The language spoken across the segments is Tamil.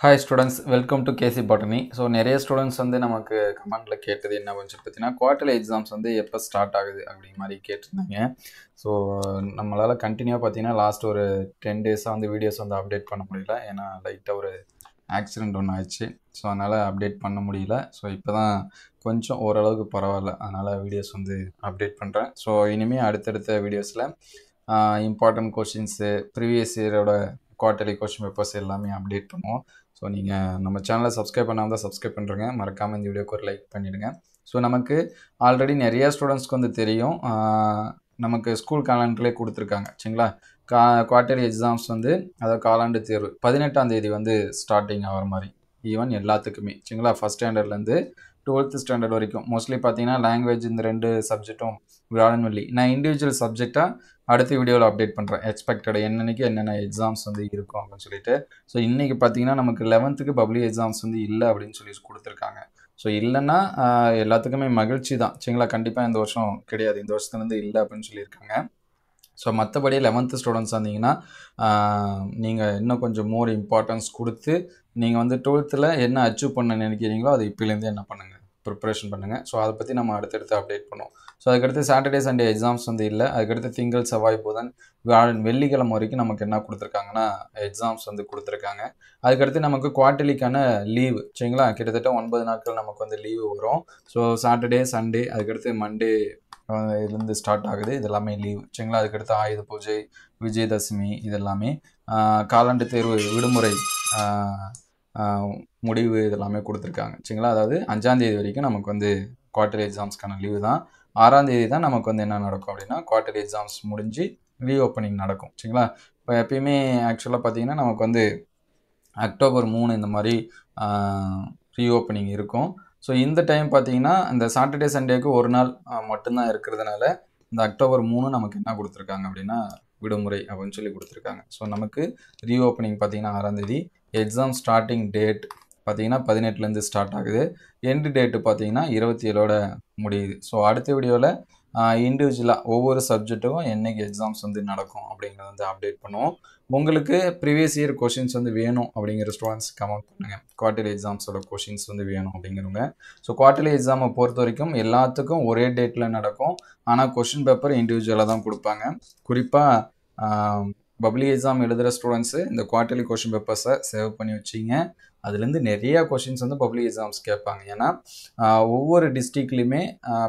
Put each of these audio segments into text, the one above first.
Hi students, welcome to KC Botany. So நிறைய ஸ்டூடெண்ட்ஸ் வந்து நமக்கு கமெண்ட்ல கேட்டது என்ன கொஞ்சம் பார்த்தீங்கன்னா குவார்டர்லி எக்ஸாம்ஸ் வந்து எப்போ ஸ்டார்ட் ஆகுது அப்படிங்கிற மாதிரி கேட்டிருந்தாங்க. ஸோ நம்மளால் கண்டினியூவாக பார்த்தீங்கன்னா லாஸ்ட் ஒரு 10 டேஸாக வந்து வீடியோஸ் வந்து அப்டேட் பண்ண முடியல. ஏன்னா லைட்டாக ஒரு ஆக்சிடெண்ட் ஒன்று ஆயிடுச்சு. ஸோ அதனால் அப்டேட் பண்ண முடியல. ஸோ இப்போ தான் கொஞ்சம் ஓரளவுக்கு பரவாயில்ல. அதனால் வீடியோஸ் வந்து அப்டேட் பண்ணுறேன். ஸோ இனிமேல் அடுத்தடுத்த வீடியோஸில் இம்பார்ட்டன்ட் கொஷின்ஸு ப்ரீவியஸ் இயரோட குவார்டர்லி கொஷின் பேப்பர்ஸ் எல்லாமே அப்டேட் பண்ணுவோம். ஸோ நீங்கள் நம்ம சேனலை சப்ஸ்கிரைப் பண்ணாமல் தான் சப்ஸ்கிரைப் பண்ணுறேங்க. மறக்காமல் இந்த வீடியோக்கு ஒரு லைக் பண்ணிவிடுங்க. ஸோ நமக்கு ஆல்ரெடி நிறையா ஸ்டூடெண்ட்ஸ்க்கு வந்து தெரியும், நமக்கு ஸ்கூல் காலண்டர்லேயே கொடுத்துருக்காங்க சரிங்களா. குவார்டர்லி எக்ஸாம்ஸ் வந்து அதாவது காலாண்டு தேர்வு 18ஆம் தேதி வந்து ஸ்டார்டிங் ஆகிற மாதிரி ஈவன் எல்லாத்துக்குமே சரிங்களா. ஃபஸ்ட் ஸ்டாண்டர்ட்லேருந்து 12th ஸ்டாண்டர்ட் வரைக்கும் மோஸ்ட்லி பார்த்தீங்கன்னா லாங்குவேஜ் இந்த 2 சப்ஜெக்ட்டும் வியாழன் வெள்ளி. நான் இண்டிவிஜுவல் சப்ஜெக்டாக அடுத்த வீடியோவில் அப்டேட் பண்ணுறேன். எக்ஸ்பெக்டட் என்னென்னக்கு என்னென்ன எக்ஸாம்ஸ் வந்து இருக்கும் அப்படின்னு சொல்லிட்டு. ஸோ இன்றைக்கி பார்த்தீங்கன்னா நமக்கு 11th பப்ளிக் எக்ஸாம்ஸ் வந்து இல்லை அப்படின்னு சொல்லி கொடுத்துருக்காங்க. ஸோ இல்லைன்னா எல்லாத்துக்குமே மகிழ்ச்சி தான் சரிங்களா. கண்டிப்பாக இந்த வருஷம் கிடையாது, இந்த வருஷத்துலேருந்து இல்லை அப்படின்னு சொல்லியிருக்காங்க. ஸோ மற்றபடி 11th ஸ்டூடெண்ட்ஸ் வந்தீங்கன்னா நீங்கள் இன்னும் கொஞ்சம் மோர் இம்பார்ட்டன்ஸ் கொடுத்து நீங்கள் வந்து 12th என்ன அச்சீவ் பண்ண நினைக்கிறீங்களோ அது இப்போலேருந்து என்ன பண்ணுங்கள், ப்ரிப்ரேஷன் பண்ணுங்கள். ஸோ அதை பற்றி நம்ம அடுத்தடுத்து அப்டேட் பண்ணுவோம். ஸோ அதுக்கடுத்து சாட்டர்டே சண்டே எக்ஸாம்ஸ் வந்து இல்லை. அதுக்கடுத்து திங்கள் செவ்வாய் புதன் வியாழன் வெள்ளிக்கிழமை வரைக்கும் நமக்கு என்ன கொடுத்துருக்காங்கன்னா எக்ஸாம்ஸ் வந்து கொடுத்துருக்காங்க. அதுக்கடுத்து நமக்கு குவார்டர்லிக்கான லீவு சரிங்களா. கிட்டத்தட்ட 9 நாட்கள் நமக்கு வந்து லீவு வரும். ஸோ சாட்டர்டே சண்டே அதுக்கடுத்து மண்டே இதுலேருந்து ஸ்டார்ட் ஆகுது. இது எல்லாமே லீவு சரிங்களா. அதுக்கடுத்து ஆயுத பூஜை, விஜயதசமி இதெல்லாமே காலாண்டு தேர்வு விடுமுறை முடிவு இதெல்லாமே கொடுத்துருக்காங்க சரிங்களா. அதாவது 5ஆம் தேதி வரைக்கும் நமக்கு வந்து குவார்டர்லி எக்ஸாம்ஸ்க்கான லீவு தான். 6ஆம் தேதி தான் நமக்கு வந்து என்ன நடக்கும் அப்படின்னா குவார்டர்லி எக்ஸாம்ஸ் முடிஞ்சு ரீஓப்பனிங் நடக்கும் சரிங்களா. இப்போ எப்பயுமே ஆக்சுவலாக பார்த்தீங்கன்னா நமக்கு வந்து அக்டோபர் 3 இந்த மாதிரி ரீஓப்பனிங் இருக்கும். ஸோ இந்த டைம் பார்த்தீங்கன்னா இந்த சாட்டர்டே சண்டேக்கு ஒரு நாள் மட்டும்தான் இருக்கிறதுனால இந்த அக்டோபர் 3 நமக்கு என்ன கொடுத்துருக்காங்க அப்படின்னா விடுமுறை அப்படின்னு சொல்லி கொடுத்துருக்காங்க. ஸோ நமக்கு ரீஓப்பனிங் பார்த்தீங்கன்னா 6ஆம் தேதி, எக்ஸாம் ஸ்டார்டிங் டேட் பார்த்தீங்கன்னா 18லேருந்து ஸ்டார்ட் ஆகுது, எண்டு டேட்டு பார்த்தீங்கன்னா 27ஓட முடியுது. ஸோ அடுத்த வீடியோவில் இண்டிவிஜுவலாக ஒவ்வொரு சப்ஜெக்ட்டுக்கும் என்றைக்கு எக்ஸாம்ஸ் வந்து நடக்கும் அப்படிங்கிறத வந்து அப்டேட் பண்ணுவோம். உங்களுக்கு ப்ரீவியஸ் இயர் கொஷின்ஸ் வந்து வேணும் அப்படிங்கிற ஸ்டூடெண்ட்ஸ் கமெண்ட் பண்ணுங்கள். குவார்டர்லி எக்ஸாம்ஸோட கொஷின்ஸ் வந்து வேணும் அப்படிங்கிறவங்க. ஸோ குவார்டர்லி எக்ஸாமை பொறுத்த வரைக்கும் எல்லாத்துக்கும் ஒரே டேட்டில் நடக்கும். ஆனால் கொஷின் பேப்பர் இண்டிவிஜுவலாக தான் கொடுப்பாங்க. குறிப்பாக பப்ளிக் எக்ஸாம் எழுதுகிற ஸ்டூடெண்ட்ஸு இந்த குவார்டர்லி கொஷின் பேப்பர்ஸை சேவ் பண்ணி வச்சிங்க. அதுலேருந்து நிறையா கொஷின்ஸ் வந்து பப்ளிக் எக்ஸாம்ஸ் கேட்பாங்க. ஏன்னா ஒவ்வொரு டிஸ்ட்ரிக்ட்லேயுமே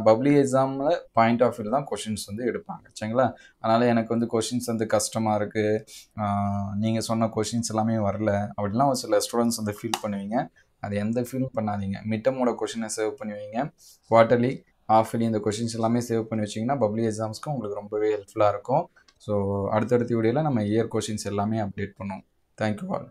பப்ளிக் எக்ஸாமில் பாயிண்ட் ஆஃப் வியூ தான் கொஷின்ஸ் வந்து எடுப்பாங்க சரிங்களா. அதனால் எனக்கு வந்து கொஷின்ஸ் வந்து கஷ்டமாக இருக்குது, நீங்கள் சொன்ன கொஷின்ஸ் எல்லாமே வரல அப்படின்லாம் ஒரு சில ஸ்டூடெண்ட்ஸ் வந்து ஃபீல் பண்ணுவீங்க. அது எந்த ஃபீல் பண்ணாதீங்க. மிட்டமோட கொஷினை சேவ் பண்ணி வைங்க. குவார்டர்லி ஹாஃப்லி இந்த கொஷின்ஸ் எல்லாமே சேவ் பண்ணி வச்சிங்கன்னா பப்ளிக் எக்ஸாம்ஸ்க்கு உங்களுக்கு ரொம்பவே ஹெல்ப்ஃபுல்லாக இருக்கும். ஸோ அடுத்தடுத்த வீடியோவில் நம்ம இயர் கொஷின்ஸ் எல்லாமே அப்டேட் பண்ணுவோம். Thank you all.